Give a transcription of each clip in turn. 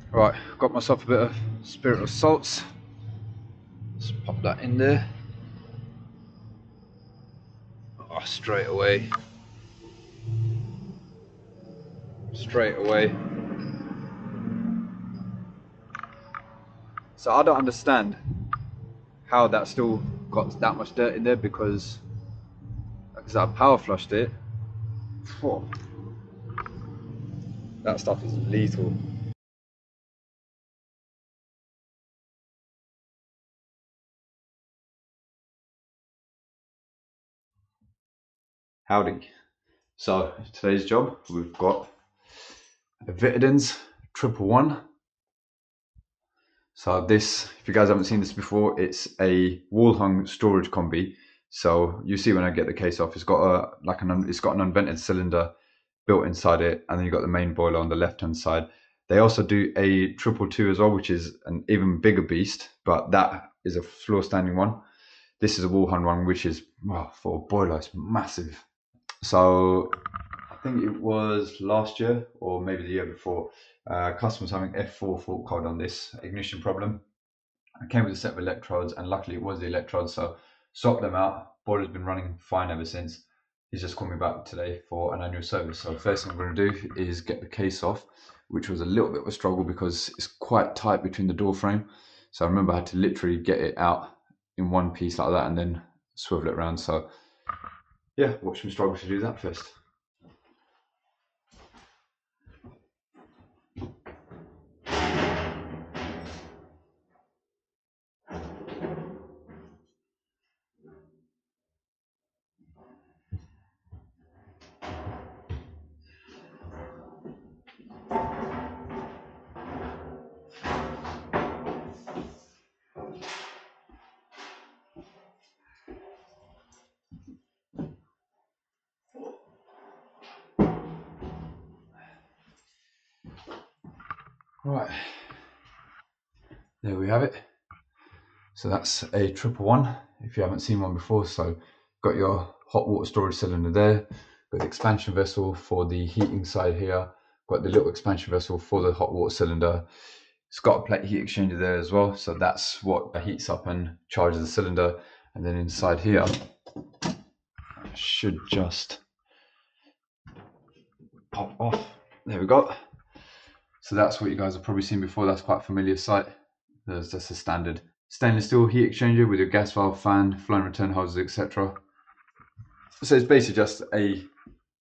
Right, got myself a bit of spirit of salts. Let's pop that in there. Oh, straight away. So I don't understand how that still got that much dirt in there because I power flushed it. Whew, that stuff is lethal. Howdy. So today's job, we've got a Vitadens 111. So this, if you guys haven't seen this before, it's a wall hung storage combi. So you see when I get the case off, it's got it's got an unvented cylinder built inside it, and then you've got the main boiler on the left hand side. They also do a 222 as well, which is an even bigger beast, but that is a floor standing one. This is a wall hung one, which is, well, for a boiler, it's massive. So I think it was last year or maybe the year before, customers having F4 fault code on this ignition problem. I came with a set of electrodes, and luckily it was the electrodes, so swapped them out. Boiler's been running fine ever since. He's just called me back today for an annual service. So first thing I'm going to do is get the case off, which was a little bit of a struggle because it's quite tight between the door frame. So I remember I had to literally get it out in one piece like that and then swivel it around. So yeah, watch me struggle to do that first. Right, there we have it. So that's a 111 if you haven't seen one before. So got your hot water storage cylinder there, got the expansion vessel for the heating side here, got the little expansion vessel for the hot water cylinder. It's got a plate heat exchanger there as well, so that's what heats up and charges the cylinder. And then inside here, I should just pop off. There we go. So that's what you guys have probably seen before. That's quite a familiar sight. There's just a standard stainless steel heat exchanger with your gas valve, fan, flow and return hoses, etc. So it's basically just a,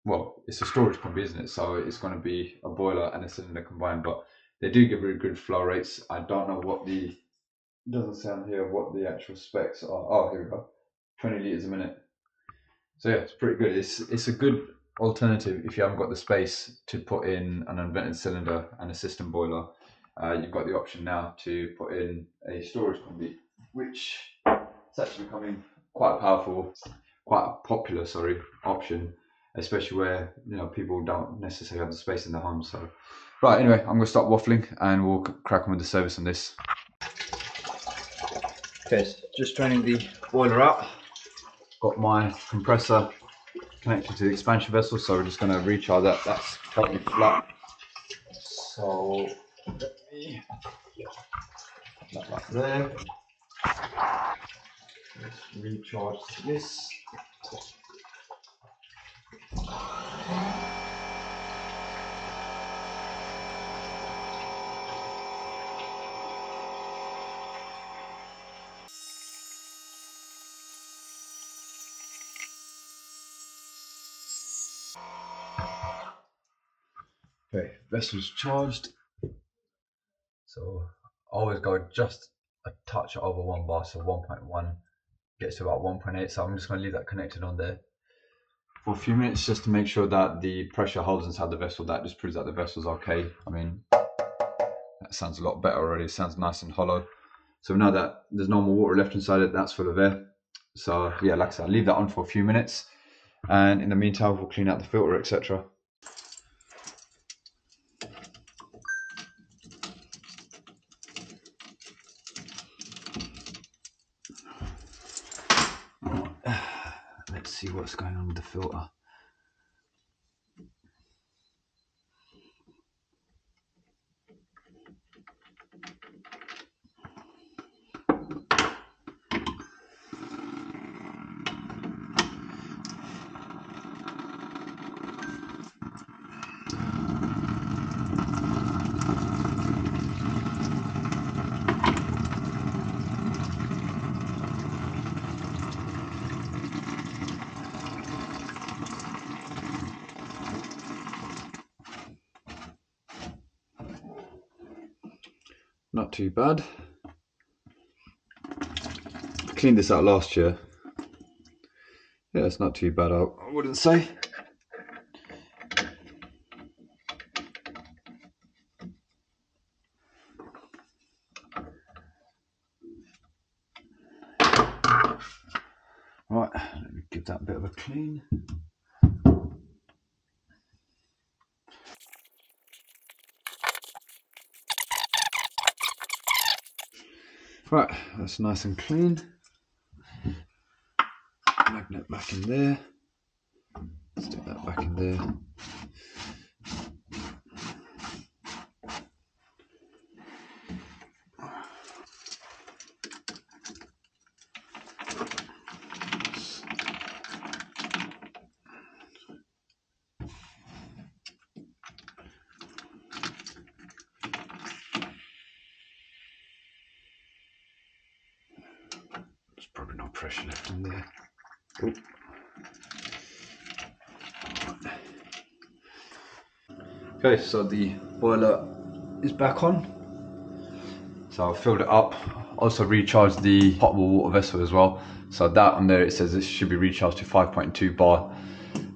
well, it's a storage combi, isn't it? So it's going to be a boiler and a cylinder combined, but they do give really good flow rates. I don't know what the, doesn't sound here what the actual specs are. Oh, here we go, 20 litres a minute. So yeah, it's pretty good. It's a good alternative if you haven't got the space to put in an unvented cylinder and a system boiler. You've got the option now to put in a storage combi, which is actually becoming quite powerful, quite a popular, option, especially where, you know, people don't necessarily have the space in their home. So, right, anyway, I'm going to stop waffling and we'll crack on with the service on this. Okay, so just draining the boiler out. Got my compressor connected to the expansion vessel, so we're just going to recharge that. That's totally flat. So let me put that right there. Let's recharge this. Okay, vessel's charged. So always go just a touch over 1 bar, so 1.1 gets to about 1.8. So I'm just going to leave that connected on there for a few minutes just to make sure that the pressure holds inside the vessel. That just proves that the vessel's okay. I mean, that sounds a lot better already. It sounds nice and hollow. So now that there's no more water left inside it, that's full of air. So yeah, like I said, I'll leave that on for a few minutes, and in the meantime we'll clean out the filter, etc. Let's see what's going on with the filter. Not too bad. Cleaned this out last year. Yeah, it's not too bad, I wouldn't say. Right, let me give that a bit of a clean. Right, that's nice and clean. Magnet back in there. Stick that back in there. There's probably no pressure left in there. Oop. Okay, so the boiler is back on. So I've filled it up. Also recharged the hot water vessel as well. So that on there, it says this should be recharged to 5.2 bar.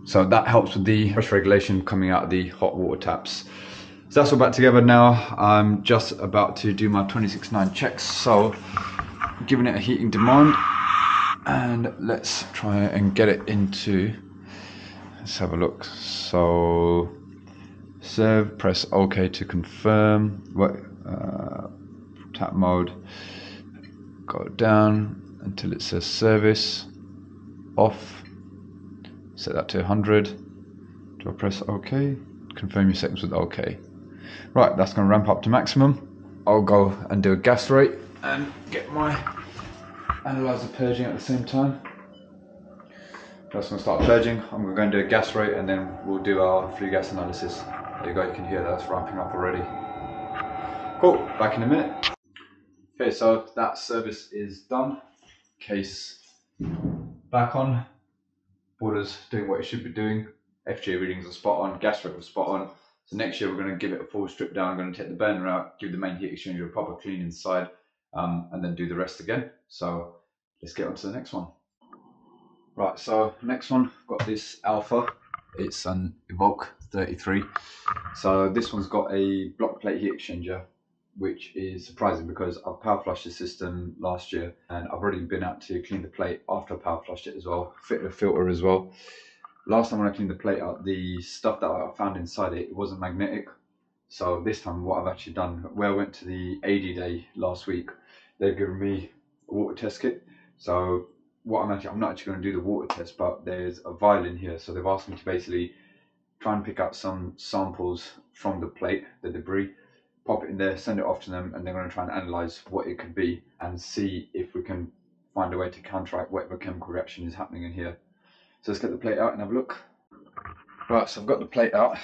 So that helps with the pressure regulation coming out of the hot water taps. So that's all back together now. I'm just about to do my 26.9 checks. So giving it a heating demand, and let's try and get it into, let's have a look. So serve, press OK to confirm. Tap mode, go down until it says service off, set that to 100. Do I press OK? Confirm your settings with OK. Right, that's going to ramp up to maximum. I'll go and do a gas rate and get my analyzer purging at the same time. That's going to start purging. I'm going to go and do a gas rate, and then we'll do our flue gas analysis. There you go, you can hear that's ramping up already. Cool, back in a minute. Okay, so that service is done. Case back on. Boiler's doing what it should be doing. FJ readings are spot on, gas rate was spot on. So next year we're going to give it a full strip down. I'm going to take the burner out, give the main heat exchanger a proper clean inside, and then do the rest again. So let's get on to the next one. Right, so next one, I've got this Alpha. It's an Evoque 33. So this one's got a block plate heat exchanger, which is surprising because I've power flushed the system last year, and I've already been out to clean the plate after I power flushed it as well, fitted a filter as well. Last time when I cleaned the plate out, the stuff that I found inside it wasn't magnetic. So this time what I've actually done, where I went to the AD day last week, they've given me a water test kit. So what I'm not actually going to do the water test, but there's a vial in here. So they've asked me to basically try and pick up some samples from the plate, the debris, pop it in there, send it off to them, and they're going to try and analyze what it could be and see if we can find a way to counteract whatever chemical reaction is happening in here. So let's get the plate out and have a look. Right, so I've got the plate out.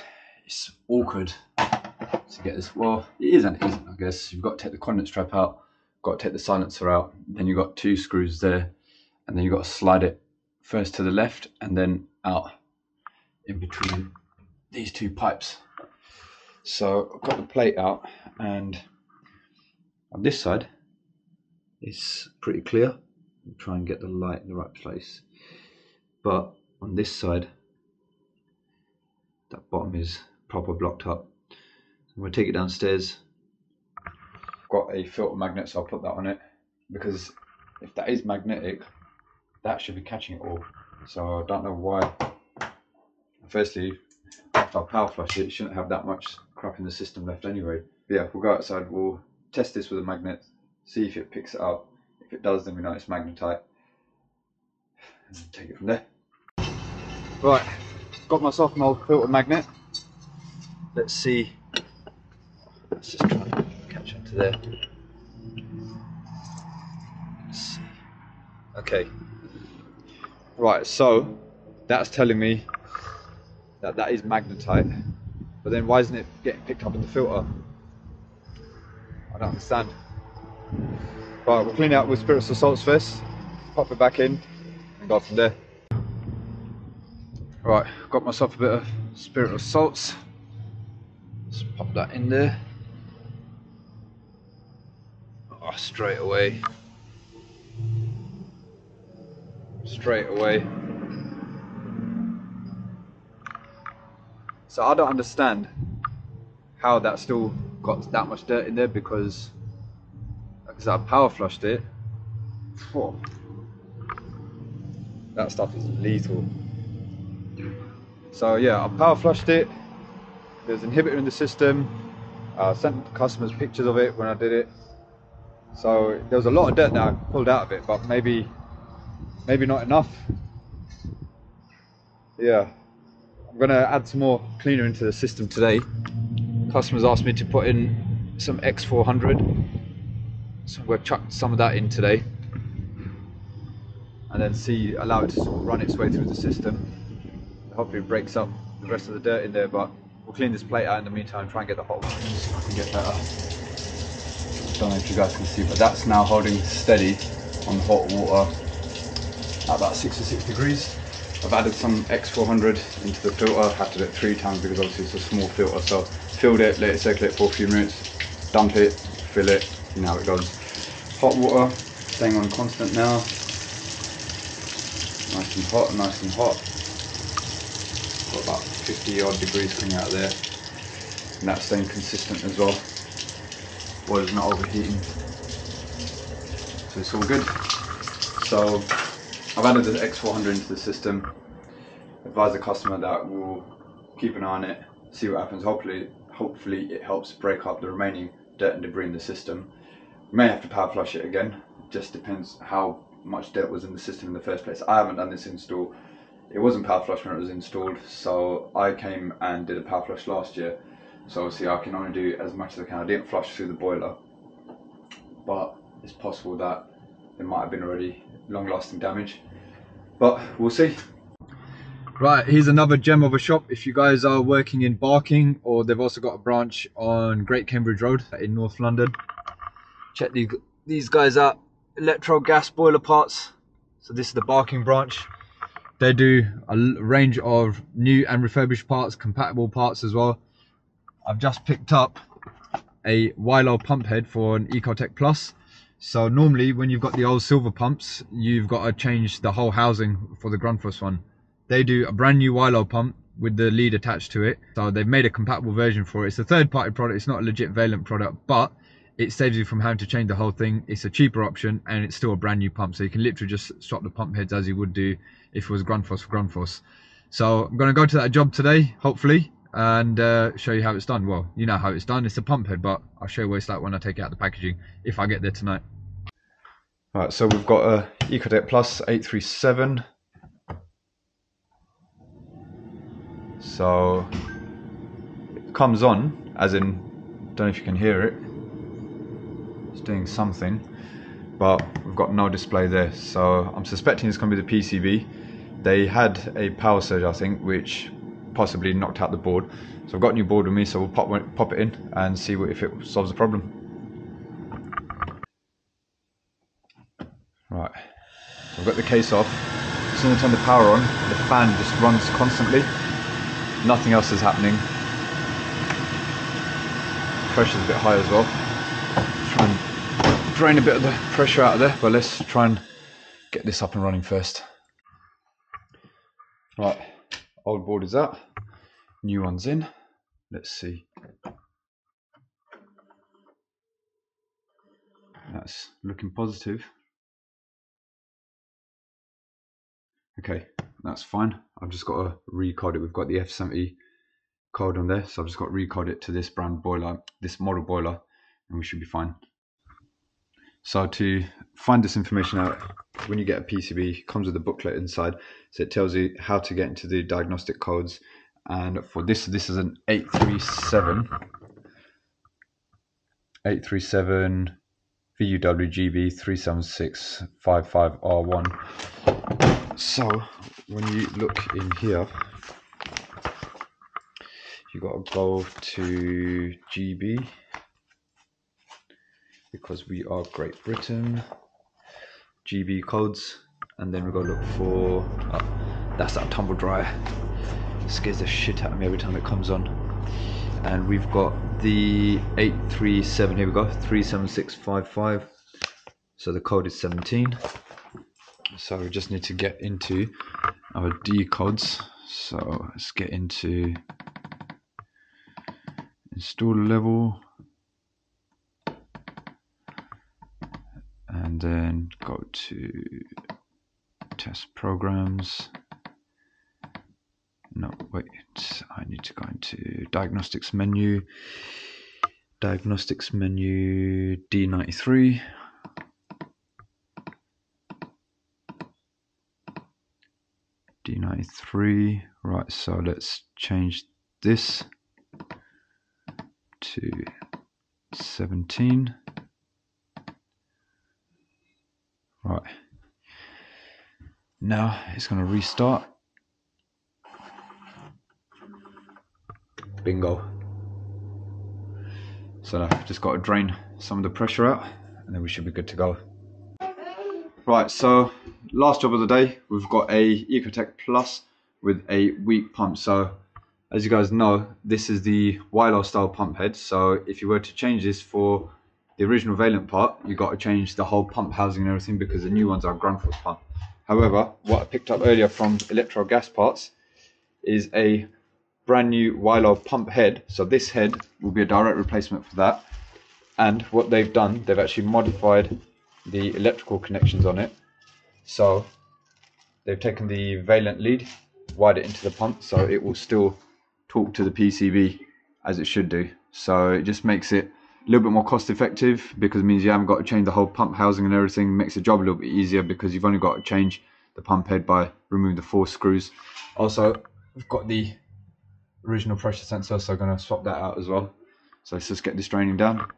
It's awkward to get this. Well, it is and it isn't, I guess. You've got to take the condensate strap out, got to take the silencer out, then you've got two screws there, and then you've got to slide it first to the left and then out in between these two pipes. So I've got the plate out, and on this side it's pretty clear. I'll try and get the light in the right place. But on this side, that bottom is proper blocked up. I'm going to take it downstairs. I've got a filter magnet, so I'll put that on it, because if that is magnetic, that should be catching it all. So I don't know why. Firstly, after I power flush it, it shouldn't have that much crap in the system left anyway. But yeah, we'll go outside, we'll test this with a magnet, see if it picks it up. If it does, then we know it's magnetite, and take it from there. Right, got myself an old filter magnet. Let's see. Let's just try and catch up to there. Let's see. Okay. Right, so that's telling me that that is magnetite. But then why isn't it getting picked up in the filter? I don't understand. Right, we'll clean it out with spirits of salts first, pop it back in, and go from there. Right, got myself a bit of spirit of salts. Let's pop that in there. straight away. So I don't understand how that still got that much dirt in there, because I power flushed it. Whoa. That stuff is lethal. So yeah, I power flushed it. There's an inhibitor in the system. I sent customers pictures of it when I did it. So there was a lot of dirt that I pulled out of it, but maybe not enough. Yeah, I'm gonna add some more cleaner into the system today. Customers asked me to put in some X400, so I'm gonna chuck some of that in today, and then allow it to sort of run its way through the system. Hopefully it breaks up the rest of the dirt in there, but we'll clean this plate out in the meantime, try and get the hot water. See if I can get better. Don't know if you guys can see, but that's now holding steady on hot water at about 66 degrees. I've added some X400 into the filter. I have to do it 3 times because obviously it's a small filter. So filled it, let it circulate for a few minutes, dump it, fill it, and now it goes. Hot water, staying on constant now. Nice and hot, nice and hot. Got about 50 odd degrees coming out of there. And that's staying consistent as well. Boiler's not overheating. So it's all good. So I've added the X400 into the system. Advise the customer that we'll keep an eye on it, see what happens. Hopefully it helps break up the remaining dirt and debris in the system. We may have to power flush it again. It just depends how much dirt was in the system in the first place. I haven't done this install. It wasn't power flush when it was installed, so I came and did a power flush last year. So obviously I can only do as much as I can. I didn't flush through the boiler, but it's possible that there might have been already long-lasting damage, but we'll see. Right, here's another gem of a shop. If you guys are working in Barking, or they've also got a branch on Great Cambridge Road in North London, check these guys out. Electro gas boiler parts. So this is the Barking branch. They do a range of new and refurbished parts, compatible parts as well. I've just picked up a Wylo pump head for an Ecotech Plus. So normally when you've got the old silver pumps, you've got to change the whole housing for the Grundfos one. They do a brand new Wylo pump with the lead attached to it. So they've made a compatible version for it. It's a third-party product, it's not a legit Vaillant product, but it saves you from having to change the whole thing. It's a cheaper option and it's still a brand new pump. So you can literally just swap the pump heads as you would do if it was Grundfos for Grundfos. So I'm gonna go to that job today, hopefully, and show you how it's done. Well, you know how it's done, it's a pump head, but I'll show you what it's like when I take it out the packaging, if I get there tonight. Right, so we've got a Ecotech Plus 837. So it comes on, as in, don't know if you can hear it, it's doing something, but we've got no display there. So I'm suspecting it's going to be the PCB. They had a power surge, I think, which possibly knocked out the board. So I've got a new board with me, so we'll pop it in and see if it solves the problem. Right, so I've got the case off. As soon as I turn the power on, the fan just runs constantly. Nothing else is happening. Pressure's a bit high as well. Try and drain a bit of the pressure out of there, but let's try and get this up and running first. Right, old board is out, new one's in. Let's see. That's looking positive. Okay, that's fine. I've just got to recode it. We've got the F70 code on there, so I've just got to recode it to this brand boiler, this model boiler, and we should be fine. So to find this information out, when you get a PCB, it comes with a booklet inside, so it tells you how to get into the diagnostic codes. And for this is an 837 VUWGB 37655R1. So when you look in here, you got to go to GB because we are Great Britain. GB codes, and then we got to look for that's that tumble dryer. It scares the shit out of me every time it comes on. And we've got the 837, here we go, 37655. So the code is 17. So we just need to get into our D codes. So let's get into installer level, and then go to test programs. No, wait, I need to go into diagnostics menu, D93. D93, right, so let's change this to 17. Right, now it's going to restart. Bingo. So now I've just got to drain some of the pressure out, and then we should be good to go. Right, so last job of the day, we've got a Ecotech Plus with a weak pump. So as you guys know, this is the Weiler style pump head. So if you were to change this for the original Vaillant part, you got to change the whole pump housing and everything, because the new ones are Grundfos pump. However, what I picked up earlier from Electro Gas Parts is a brand new Weiler pump head. So this head will be a direct replacement for that. And what they've done, they've actually modified the electrical connections on it. So they've taken the Vaillant lead, wired it into the pump, so it will still talk to the PCB as it should do. So it just makes it a little bit more cost effective, because it means you haven't got to change the whole pump housing and everything. It makes the job a little bit easier, because you've only got to change the pump head by removing the 4 screws. Also, we've got the original pressure sensor, so I'm going to swap that out as well. So let's just get this draining down.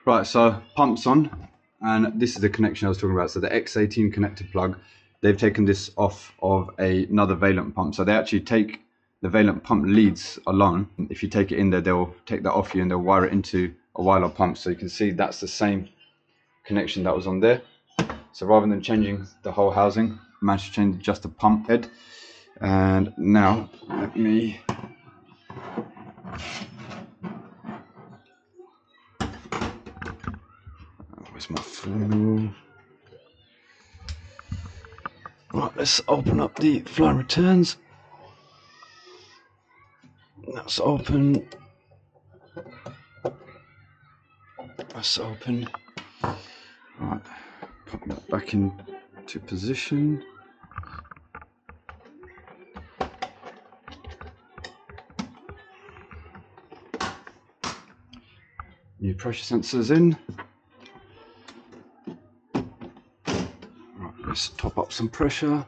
Right, so pump's on, and this is the connection I was talking about. So the X18 connector plug, they've taken this off of another Vaillant pump. So they actually take the Vaillant pump leads alone. If you take it in there, they'll take that off you and they'll wire it into a Weiler pump. So you can see that's the same connection that was on there. So rather than changing the whole housing, I managed to change just the pump head. And now let me where's my funnel? Right, let's open up the fly returns. That's open. That's open. Right, put that back into position. New pressure sensors in. Right, let's top up some pressure.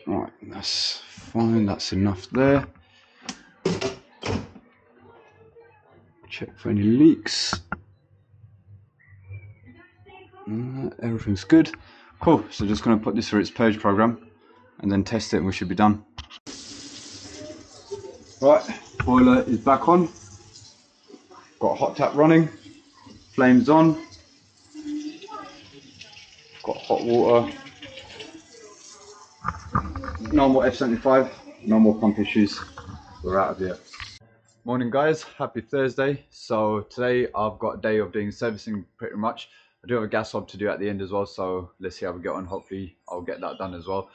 Right, that's fine, that's enough there. Check for any leaks. Everything's good. Cool, so just going to put this through its purge program and then test it and we should be done. Right, boiler is back on. Got hot tap running, flames on. Got hot water No more F75, no more pump issues. We're out of here. Morning guys, happy Thursday. So today I've got a day of doing servicing pretty much. I do have a gas hob to do at the end as well, so let's see how we get on. Hopefully I'll get that done as well.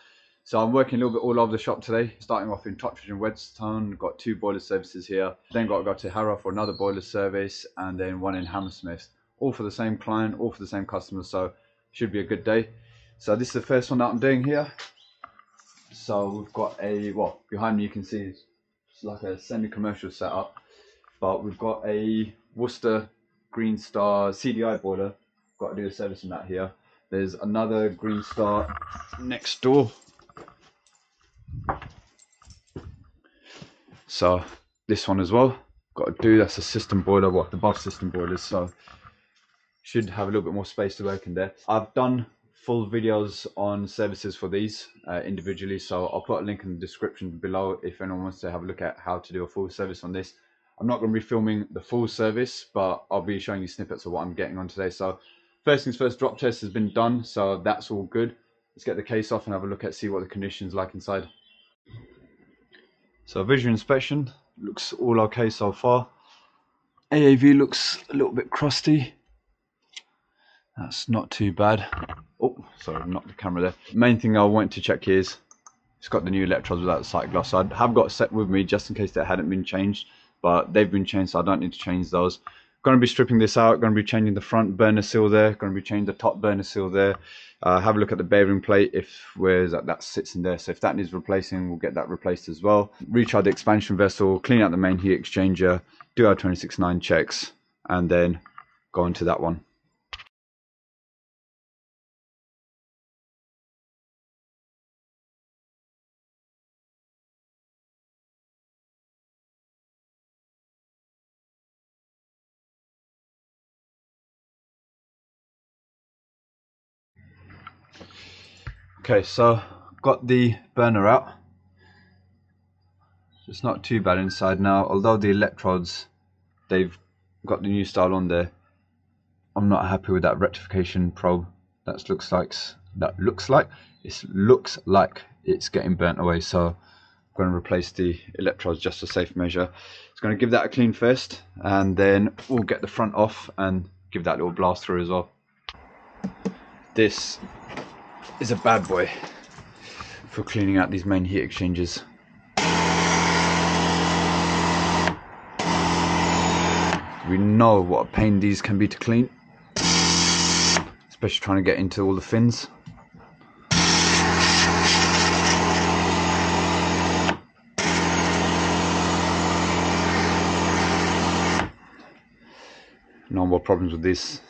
So I'm working a little bit all over the shop today, starting off in Totteridge and Wedstown. Got 2 boiler services here, then got to go to Harrow for another boiler service, and then one in Hammersmith, all for the same client, all for the same customer, so should be a good day. So this is the first one that I'm doing here. So we've got a, well, behind me you can see it's like a semi-commercial setup, but we've got a Worcester Green Star CDI boiler. Got to do a service on that here. There's another Green Star next door. So this one as well, got to do. That's a system boiler, what the above system boilers, so should have a little bit more space to work in there. I've done full videos on services for these individually, so I'll put a link in the description below if anyone wants to have a look at how to do a full service on this. I'm not going to be filming the full service, but I'll be showing you snippets of what I'm getting on today. So first things first, drop test has been done, so that's all good. Let's get the case off and have a look at, see what the condition's like inside. So visual inspection looks all okay so far. AAV looks a little bit crusty. That's not too bad. Oh, sorry, knocked the camera there. Main thing I want to check here is it's got the new electrodes without the sight glass. So I have got a set with me just in case they hadn't been changed, but they've been changed, so I don't need to change those. Going to be stripping this out, going to be changing the front burner seal there, going to be changing the top burner seal there. Have a look at the bearing plate, if where that sits in there. So if that needs replacing, we'll get that replaced as well. Recharge the expansion vessel, clean out the main heat exchanger, do our 26.9 checks, and then go into that one. Okay, so got the burner out. It's not too bad inside now, although the electrodes, they've got the new style on there. I'm not happy with that rectification probe. That looks like it's getting burnt away, so I'm going to replace the electrodes just for safe measure. It's going to give that a clean first, and then we'll get the front off and give that little blast through as well. This is a bad boy for cleaning out these main heat exchangers. We know what a pain these can be to clean, especially trying to get into all the fins. No more problems with this.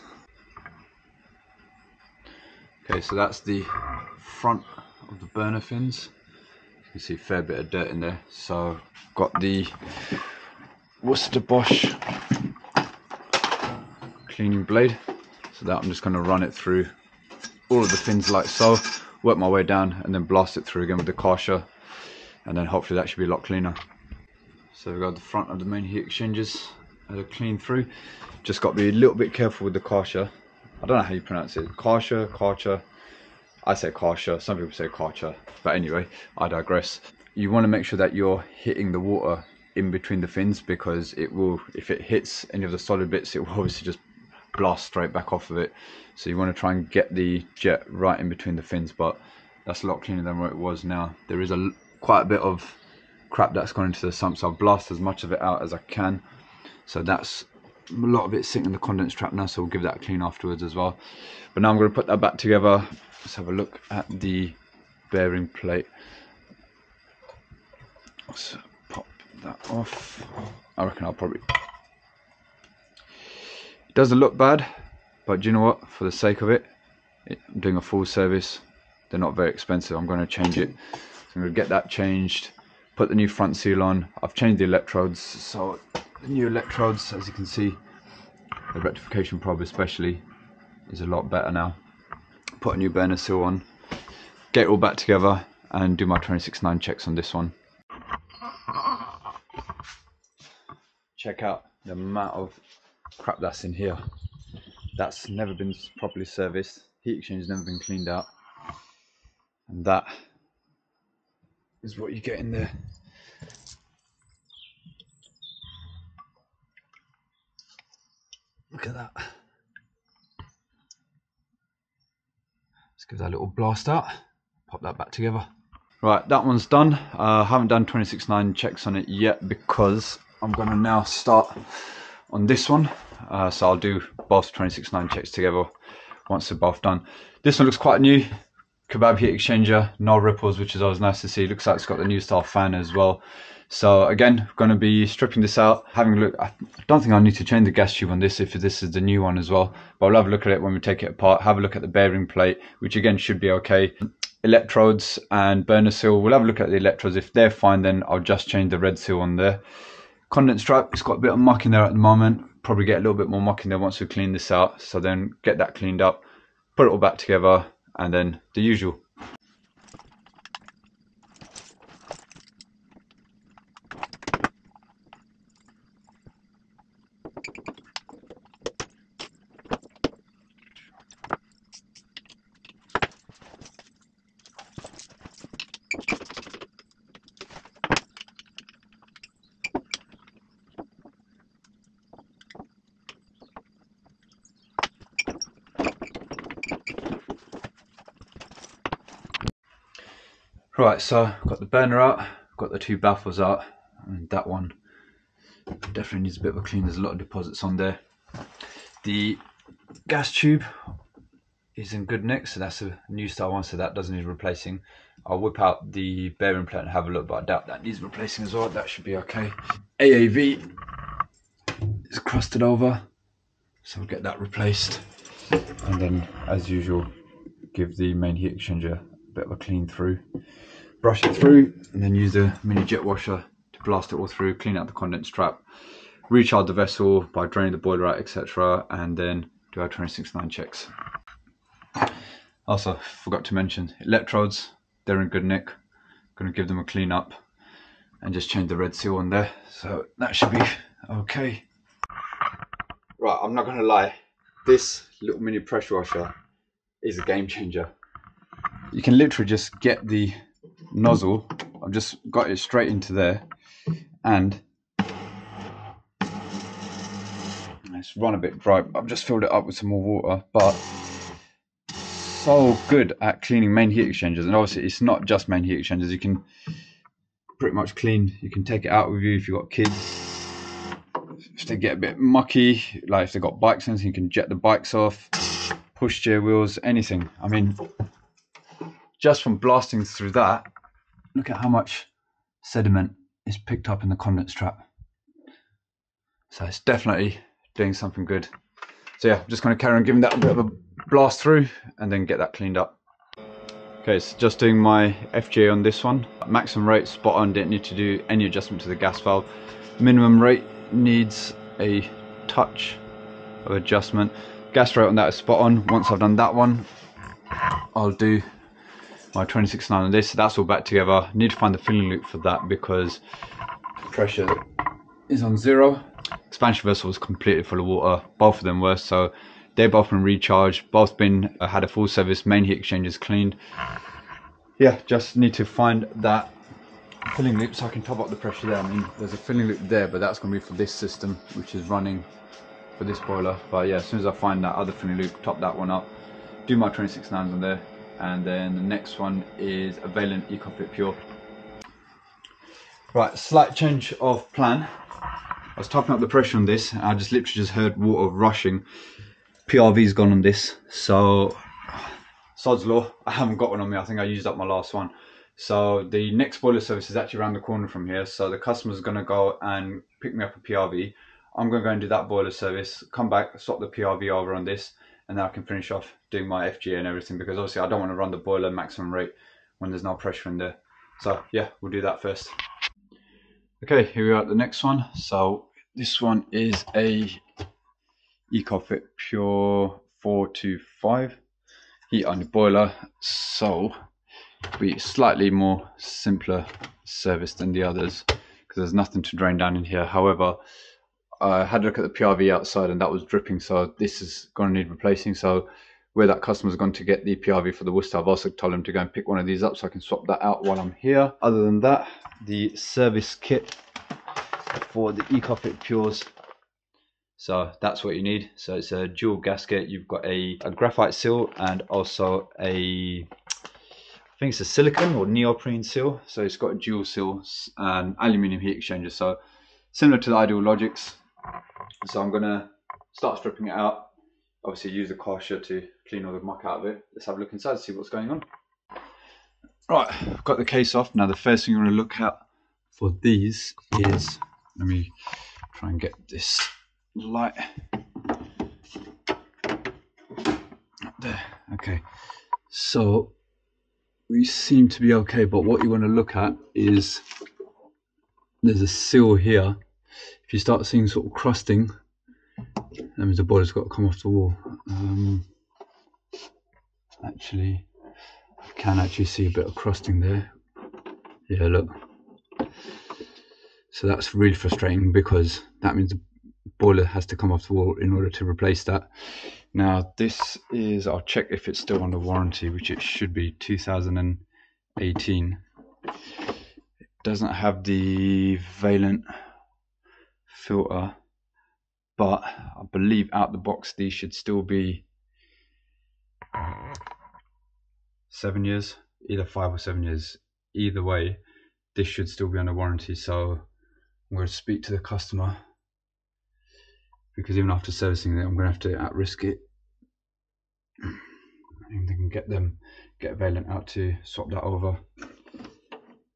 Okay, so that's the front of the burner fins. You can see a fair bit of dirt in there. So got the Worcester Bosch cleaning blade, so that I'm just going to run it through all of the fins like so, work my way down, and then blast it through again with the Karcher, and then hopefully that should be a lot cleaner. So we've got the front of the main heat exchangers clean through. Just got to be a little bit careful with the Karcher. I don't know how you pronounce it. Karcher. I say Karcher, some people say Karcher, but anyway, I digress. You want to make sure that you're hitting the water in between the fins, because it will, if it hits any of the solid bits, it will obviously just blast straight back off of it. So you want to try and get the jet right in between the fins, but that's a lot cleaner than where it was now. There is quite a bit of crap that's gone into the sump, so I'll blast as much of it out as I can. So that's a lot of it sitting in the condense trap now, so we'll give that a clean afterwards as well. But now I'm going to put that back together. Let's have a look at the bearing plate. Let's pop that off. I reckon I'll probably... It doesn't look bad, but do you know what? For the sake of it, I'm doing a full service. They're not very expensive. I'm going to change it. So I'm going to get that changed, put the new front seal on. I've changed the electrodes, so the new electrodes, as you can see, the rectification probe especially, is a lot better now. Put a new burner seal on, get it all back together, and do my 26.9 checks on this one. Check out the amount of crap that's in here. That's never been properly serviced. Heat exchange has never been cleaned out, and that is what you get in there. Look at that. Let's give that a little blast out, pop that back together. Right, that one's done. I haven't done 26.9 checks on it yet because I'm going to now start on this one. So I'll do both 26.9 checks together once they're both done. This one looks quite new. Kebab heat exchanger, no ripples, which is always nice to see. Looks like it's got the new style fan as well. So again, going to be stripping this out, having a look. I don't think I need to change the gas tube on this if this is the new one as well, but I'll have a look at it when we take it apart, have a look at the bearing plate, which again should be okay. Electrodes and burner seal, we'll have a look at the electrodes. If they're fine, then I'll just change the red seal on there. Condensate strap, it's got a bit of muck in there at the moment, probably get a little bit more muck in there once we clean this out. So then get that cleaned up, put it all back together, and then the usual. Right, so got the burner out, got the two baffles out, and that one definitely needs a bit of a clean. There's a lot of deposits on there. The gas tube is in good nick, so that's a new style one, so that doesn't need replacing. I'll whip out the bearing plate and have a look, but I doubt that needs replacing as well. That should be okay. AAV is crusted over, so we'll get that replaced. And then, as usual, give the main heat exchanger a bit of a clean through. Brush it through and then use the mini jet washer to blast it all through, clean out the condensate trap, recharge the vessel by draining the boiler out, etc., and then do our 26.9 checks. Also, forgot to mention electrodes, they're in good nick. Going to give them a clean up and just change the red seal on there, so that should be okay. Right, I'm not going to lie, this little mini pressure washer is a game changer. You can literally just get the nozzle, I've just got it straight into there, and it's run a bit dry. I've just filled it up with some more water, but so good at cleaning main heat exchangers. And obviously it's not just main heat exchangers, you can pretty much clean, you can take it out with you if you've got kids, if they get a bit mucky, like if they've got bikes and anything, you can jet the bikes off, push steer wheels, anything. I mean, just from blasting through that, look at how much sediment is picked up in the condensate trap. So it's definitely doing something good. So yeah, I'm just going to carry on giving that a bit of a blast through and then get that cleaned up. Okay, so just doing my FGA on this one. Maximum rate spot on, didn't need to do any adjustment to the gas valve. Minimum rate needs a touch of adjustment. Gas rate on that is spot on. Once I've done that one, I'll do my 26.9 on this. So that's all back together. Need to find the filling loop for that because pressure is on 0. Expansion vessel was completely full of water. Both of them were, so they've both been recharged, both been had a full service, main heat exchangers cleaned. Yeah, just need to find that filling loop so I can top up the pressure there. I mean, there's a filling loop there, but that's going to be for this system, which is running for this boiler. But yeah, as soon as I find that other filling loop, top that one up, do my 26.9s on there. And then the next one is a Vaillant EcoFit Pure. Right, slight change of plan. I was topping up the pressure on this and I just literally just heard water rushing. PRV's gone on this, so sod's law, I haven't got one on me. I think I used up my last one. So the next boiler service is actually around the corner from here, so the customer's going to go and pick me up a PRV. I'm going to go and do that boiler service, come back, swap the PRV over on this, and then I can finish off doing my FGA and everything, because obviously I don't want to run the boiler maximum rate when there's no pressure in there. So yeah, we'll do that first. Okay, here we are at the next one. So this one is a EcoFit Pure 425 heat on the boiler, so be slightly more simpler service than the others because there's nothing to drain down in here. However, I had a look at the PRV outside and that was dripping, so this is going to need replacing. So where that customer's gone to get the PRV for the Worcester. I've also told him to go and pick one of these up so I can swap that out while I'm here. Other than that, the service kit for the EcoFit Pures. So that's what you need. So it's a dual gasket. You've got a graphite seal and also I think it's a silicone or neoprene seal. So it's got a dual seal and aluminium heat exchanger. So similar to the Ideal Logics. So I'm gonna start stripping it out. Obviously use the Karcher to clean all the muck out of it. Let's have a look inside, see what's going on. Right, I've got the case off. Now the first thing you want to look at for these is, let me try and get this light up there. Okay, so we seem to be okay, but what you want to look at is there's a seal here. If you start seeing sort of crusting, that means the boiler's got to come off the wall. Actually, I can actually see a bit of crusting there. Yeah, look. So that's really frustrating because that means the boiler has to come off the wall in order to replace that. Now this is, I'll check if it's still under warranty, which it should be, 2018. It doesn't have the Valent filter, but I believe out the box these should still be 7 years, either 5 or 7 years. Either way, this should still be under warranty. So I'm going to speak to the customer, because even after servicing it, I'm going to have to at-risk it. And they can get Valent out to swap that over.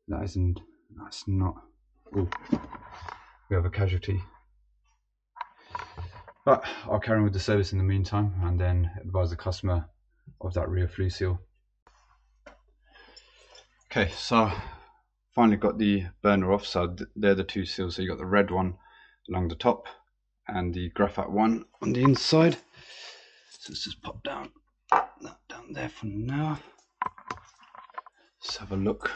That's not. Oh, we have a casualty. But I'll carry on with the service in the meantime, and then advise the customer of that rear flue seal. Okay, so finally got the burner off. So they're the two seals. So you got the red one along the top and the graphite one on the inside. So let's just pop that down there for now. Let's have a look.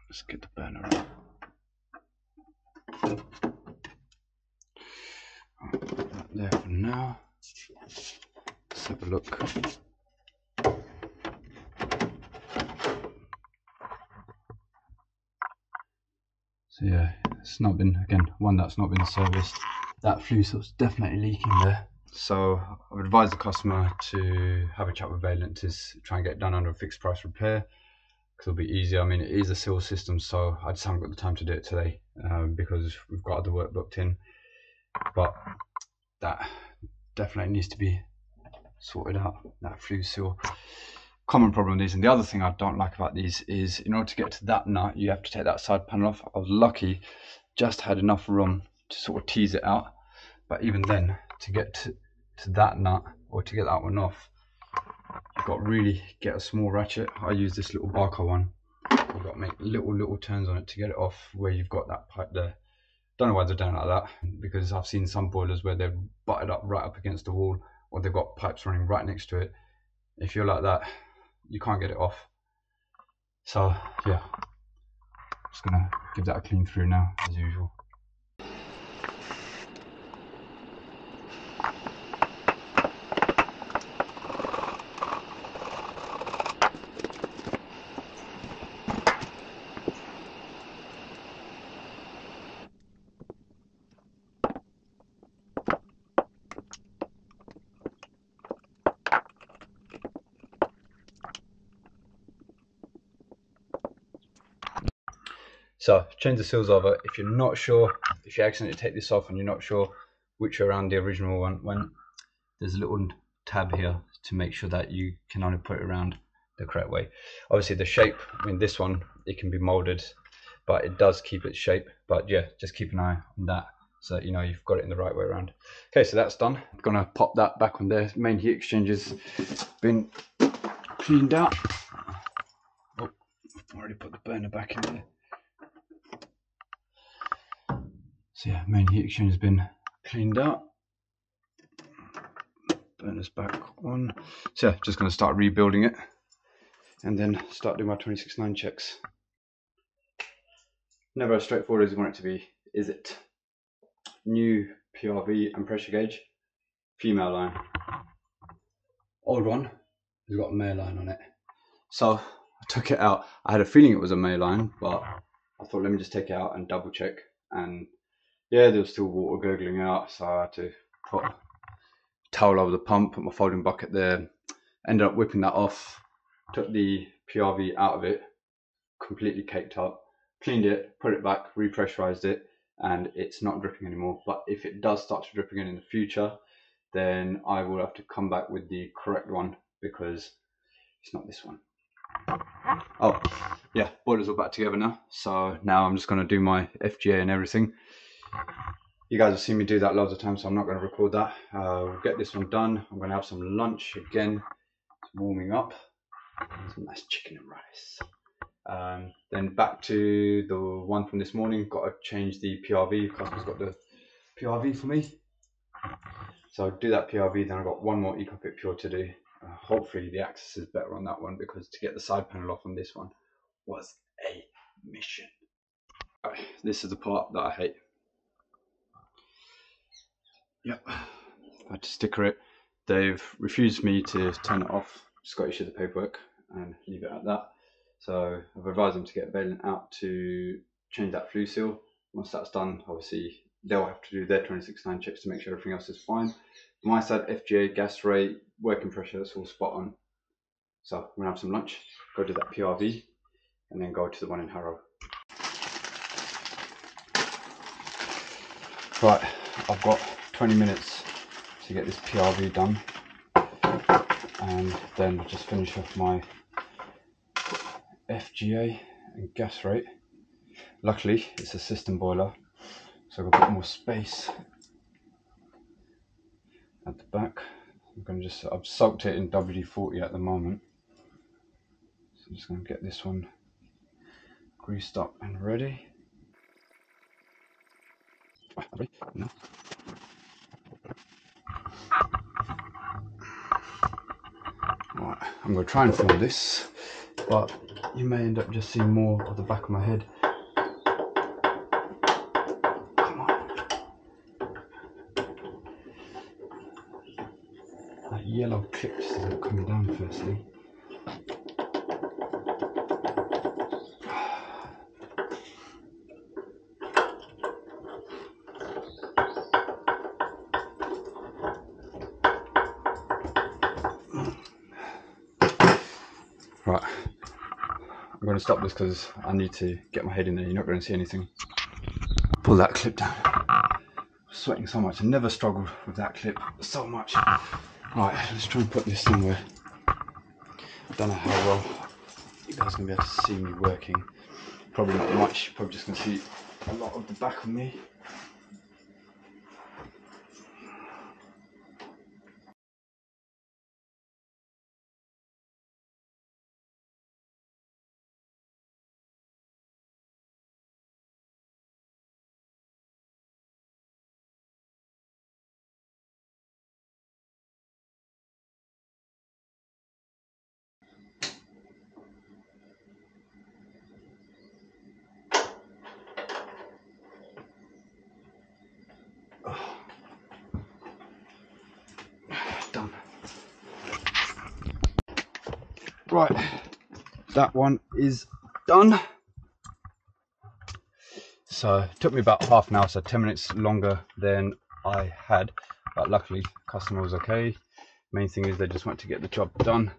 Let's get the burner out. I'll put that there for now. Let's have a look. So yeah, it's not been, again, one that's not been serviced. That flue seal's definitely leaking there. So I've advised the customer to have a chat with Valent to try and get it done under a fixed price repair, because it'll be easier. I mean, it is a seal system, so I just haven't got the time to do it today because we've got other work booked in. But that definitely needs to be sorted out, that flue seal. Common problem with these. And the other thing I don't like about these is, in order to get to that nut, you have to take that side panel off. I was lucky, just had enough room to sort of tease it out, but even then, to get to that nut, or to get that one off, you've got to really get a small ratchet. I use this little Barker one. You've got to make little turns on it to get it off where you've got that pipe there. Don't know why they're done like that, because I've seen some boilers where they're butted up right up against the wall, or they've got pipes running right next to it. If you're like that, you can't get it off. So yeah, just gonna give that a clean through now, as usual. So change the seals over. If you're not sure, if you accidentally take this off and you're not sure which way around the original one went, there's a little tab here to make sure that you can only put it around the correct way. Obviously the shape, I mean this one, it can be molded, but it does keep its shape. But yeah, just keep an eye on that so that you know you've got it in the right way around. Okay, so that's done. I'm gonna pop that back on there. Main heat exchanger's been cleaned out. Oh, I've already put the burner back in there. So yeah, main heat exchange has been cleaned out. Burner's back on. So yeah, just going to start rebuilding it and then start doing my 26.9 checks. Never as straightforward as you want it to be, is it? New PRV and pressure gauge, female line. Old one, It's got a Mayline on it. So I took it out. I had a feeling it was a Mayline, but I thought let me just take it out and double check. And yeah, there was still water gurgling out, so I had to put a towel over the pump, put my folding bucket there. Ended up whipping that off, took the PRV out of it, completely caked up, cleaned it, put it back, repressurized it, and it's not dripping anymore. But if it does start to drip again in the future, then I will have to come back with the correct one, because it's not this one. Oh yeah, boiler's all back together now, so now I'm just going to do my FGA and everything. You guys have seen me do that loads of times, so I'm not going to record that. We'll get this one done. I'm going to have some lunch again. It's warming up. Some nice chicken and rice. Then back to the one from this morning. Got to change the PRV. Customer's got the PRV for me. So I'll do that PRV. Then I've got one more EcoFit Pure to do. Hopefully the access is better on that one, because to get the side panel off on this one was a mission. Right, this is the part that I hate. Yep, I had to sticker it. They've refused me to turn it off. Just got to issue the paperwork and leave it at that. So I've advised them to get Valent out to change that flue seal. Once that's done, obviously they'll have to do their 26.9 checks to make sure everything else is fine. My side, FGA, gas rate, working pressure, that's all spot on. So I'm gonna have some lunch, go do that PRV, and then go to the one in Harrow. Right, I've got 20 minutes to get this PRV done, and then just finish off my FGA and gas rate. Luckily it's a system boiler, so I've got a bit more space at the back. I've soaked it in WD-40 at the moment, so I'm just going to get this one greased up and ready. No. Right, I'm going to try and film this, but you may end up just seeing more of the back of my head. Come on. That yellow clip just isn't coming down firstly. Right, I'm going to stop this because I need to get my head in there. You're not going to see anything. Pull that clip down. I'm sweating so much. I never struggled with that clip so much. Right, let's try and put this somewhere. I don't know how well you guys are going to be able to see me working. Probably not much. You're probably just going to see a lot of the back of me. Done. Right, that one is done. So it took me about half an hour, so 10 minutes longer than I had, but luckily customer was okay. Main thing is they just want to get the job done.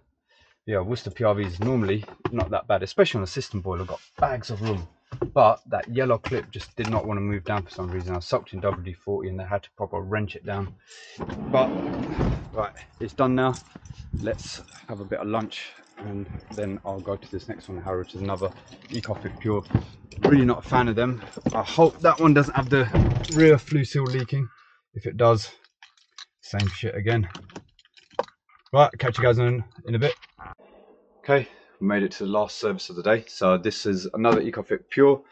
Yeah, Worcester PRV is normally not that bad, especially on a system boiler, got bags of room. But that yellow clip just did not want to move down for some reason. I soaked in WD-40 and they had to proper wrench it down. But right, it's done now. Let's have a bit of lunch and then I'll go to this next one, Harrow, which is another EcoFit Pure. Really not a fan of them. I hope that one doesn't have the rear flue seal leaking. If it does, same shit again. Right, catch you guys in a bit. Okay, we made it to the last service of the day. So this is another EcoFit Pure.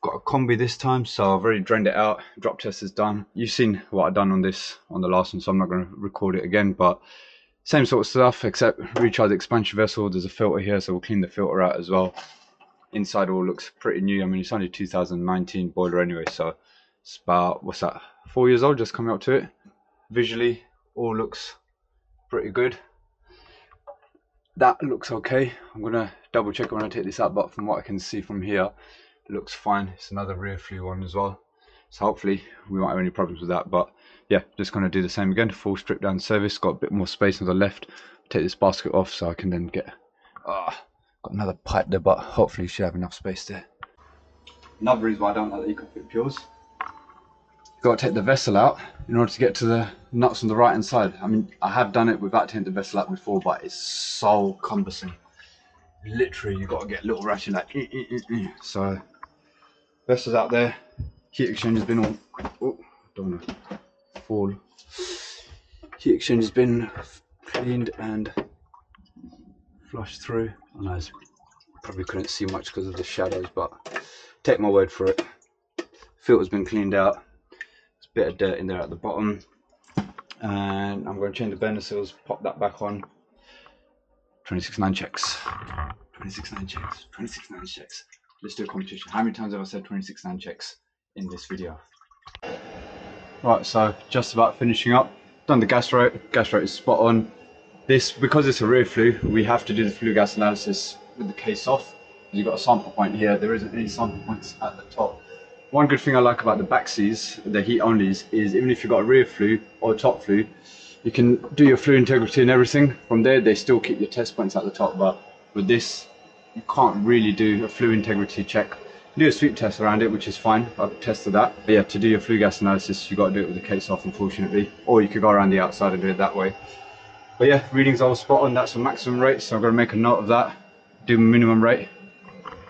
Got a combi this time, so I've already drained it out. Drop test is done. You've seen what I've done on this on the last one, so I'm not going to record it again, but same sort of stuff, except recharge the expansion vessel. There's a filter here, so we'll clean the filter out as well. Inside all looks pretty new. I mean, it's only 2019 boiler anyway, so it's about, what's that, 4 years old, just coming up to it. Visually, all looks pretty good. that looks okay. I'm gonna double check when I take this out, but from what I can see from here, it looks fine. It's another rear flue one as well, so hopefully we won't have any problems with that. But yeah, just gonna do the same again, full strip down service. Got a bit more space on the left. Take this basket off so I can then get got another pipe there, but hopefully you should have enough space there. Another reason why I don't like the EcoFit Pures, you've got to take the vessel out in order to get to the nuts on the right hand side. I mean, I have done it without taking the vessel out before, but it's so cumbersome. Literally, you've got to get a little ratchet like so. Vessel's out there. Heat exchange has been all, don't want to fall. Heat exchange has been cleaned and flushed through. I know you probably couldn't see much because of the shadows, but take my word for it. Filter's been cleaned out. There's a bit of dirt in there at the bottom, and I'm going to change the bender seals, pop that back on. 26.9 checks. 26.9 checks. 26.9 checks. Let's do a competition. How many times have I said 26.9 checks in this video? Right, so just about finishing up. Done the gas rate. Gas rate is spot on. This, because it's a rear flue, we have to do the flue gas analysis with the case off. You've got a sample point here. There isn't any sample points at the top. One good thing I like about the Baxies, the heat onlys, is even if you've got a rear flue or a top flue, you can do your flue integrity and everything. From there, they still keep your test points at the top, but with this, you can't really do a flue integrity check. You do a sweep test around it, which is fine. I've tested that. But yeah, to do your flue gas analysis, you've got to do it with the case off, unfortunately. Or you could go around the outside and do it that way. But yeah, readings all spot on. That's the maximum rate, so I'm going to make a note of that. Do minimum rate,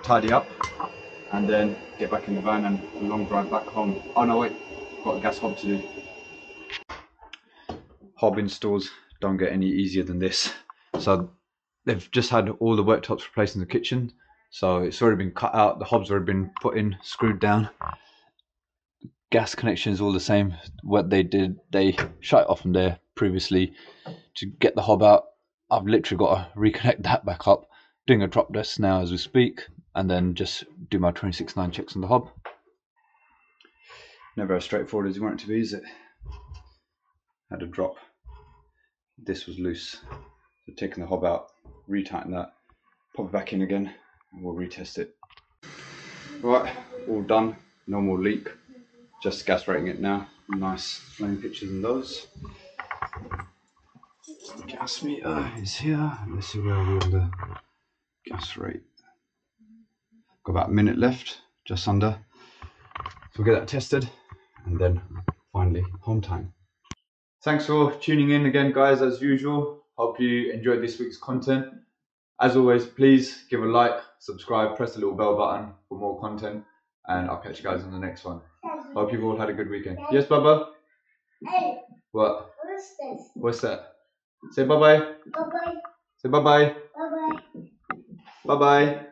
tidy up, and then get back in the van and a long drive back home. Oh no, wait, got a gas hob to do. Hob installs don't get any easier than this. So they've just had all the worktops replaced in the kitchen, so it's already been cut out. The hob's already been put in, screwed down. Gas connection is all the same. What they did, they shut it off from there previously to get the hob out. I've literally got to reconnect that back up. Doing a drop test now as we speak, and then just do my 26.9 checks on the hob. Never as straightforward as you want it to be, is it? Had a drop. This was loose. So taking the hob out, retighten that, pop it back in again, and we'll retest it. Right, all done. No more leak. Just gas rating it now. Nice flame pictures in those. Gas meter is here. Let's see where we're on the gas rate. Got about a minute left, just under. So we'll get that tested, and then finally home time. Thanks for tuning in again, guys, as usual. Hope you enjoyed this week's content. As always, please give a like, subscribe, press the little bell button for more content, and I'll catch you guys on the next one. Hope you've all had a good weekend. Yes, Bubba? Hey. What? What's this? What's that? Say bye-bye. Bye-bye. Say bye-bye. Bye-bye. Bye-bye.